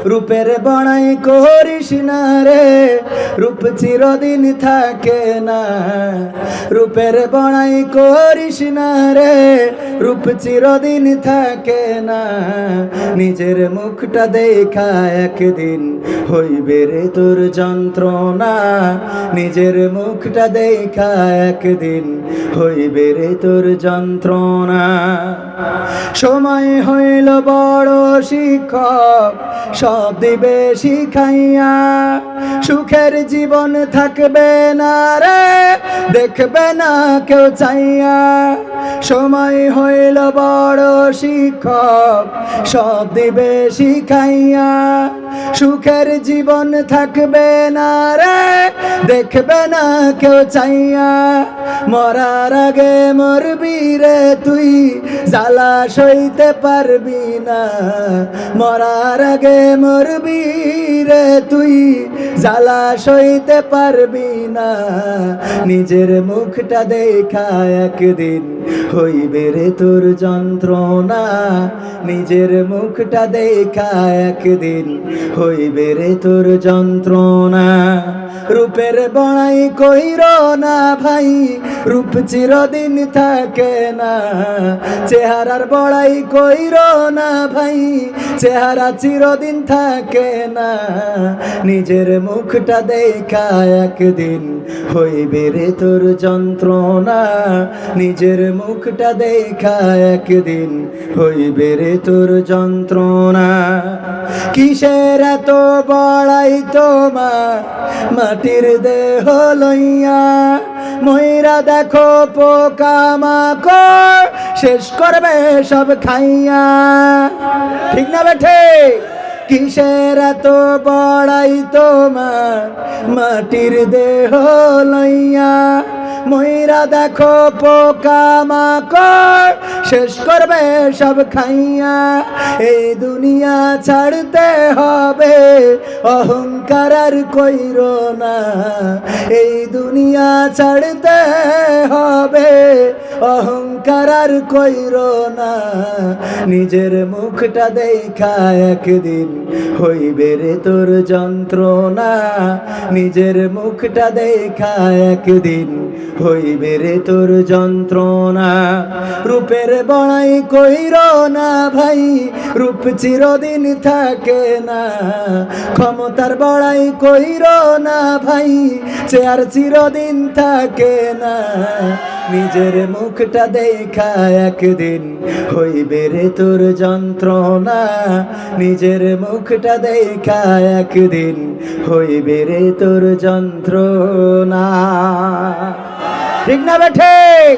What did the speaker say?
রূপের বড়াই করিস না রে, রূপ চিরদিন থাকে না। রূপের বড়াই করিস না রে, রূপ চিরদিন থাকে না। নিজের মুখটা দেখা একদিন হইবে রে তোর যন্ত্রণা। নিজের মুখটা দেখা একদিন হইবে রে তোর যন্ত্রণা। সময় হইল বড় শিক্ষক, সব দিবে শিখাইয়া। সুখের জীবন থাকবে না রে, দেখবে না কেউ চাইয়া। সময় হইল বড় শিক্ষক, সব দিবে শিখাইয়া। সুখের জীবন থাকবে না রে, দেখবে না কেউ চাইয়া। মরার আগে মরবি রে তুই, জ্বালা সইতে পারবি না। মরার আগে মরবি রে তুই, জ্বালা সইতে পারবি না। নিজের মুখটা দেখা একদিন হইবে রে তোর যন্ত্রণা। নিজের মুখটা দেখা একদিন হইবে রে তোর যন্ত্রণা। রূপের বড়াই কইর না ভাই, রূপ চিরদিন থাকে না। চেহারার বড়াই কইর না ভাই, চেহারা চিরদিন থাকে না। নিজের মুখটা দেখা একদিন হইবে রে তোর যন্ত্রণা। নিজের মুখটা দেখা একদিন হইবে রে তোর যন্ত্রণা। কিসের এত বড়াই তোমার মাটির দেহ লইয়া? ময়রা দেখো পোকা মাকড় শেষ করবে সব খাইয়া। ঠিক না বেঠে? কিসের এত বড়াই তোমার মাটির দেহ লইয়া? ময়রা দেখো পোকা মাকড় শেষ করবে সব খাইয়া। এই দুনিয়া ছাড়তে হবে, অহংকার আর কইরো না। এই দুনিয়া ছাড়তে হবে, অহংকার আর কইরো না। নিজের মুখটা দেখা একদিন হইবে রে তোর যন্ত্রণা। নিজের মুখটা দেখা একদিন হইবে রে তোর যন্ত্রণা। রূপের বড়াই কইর না ভাই, রূপ চিরদিন থাকে না। ক্ষমতার বড়াই কইর না ভাই, চেয়ার চিরদিন থাকে না। নিজের মুখটা দেখা একদিন হইবে রে তোর যন্ত্রণা। নিজের মুখটা দেখা একদিন হইবে রে তোর যন্ত্রণা। ঠিক না বেঠিক?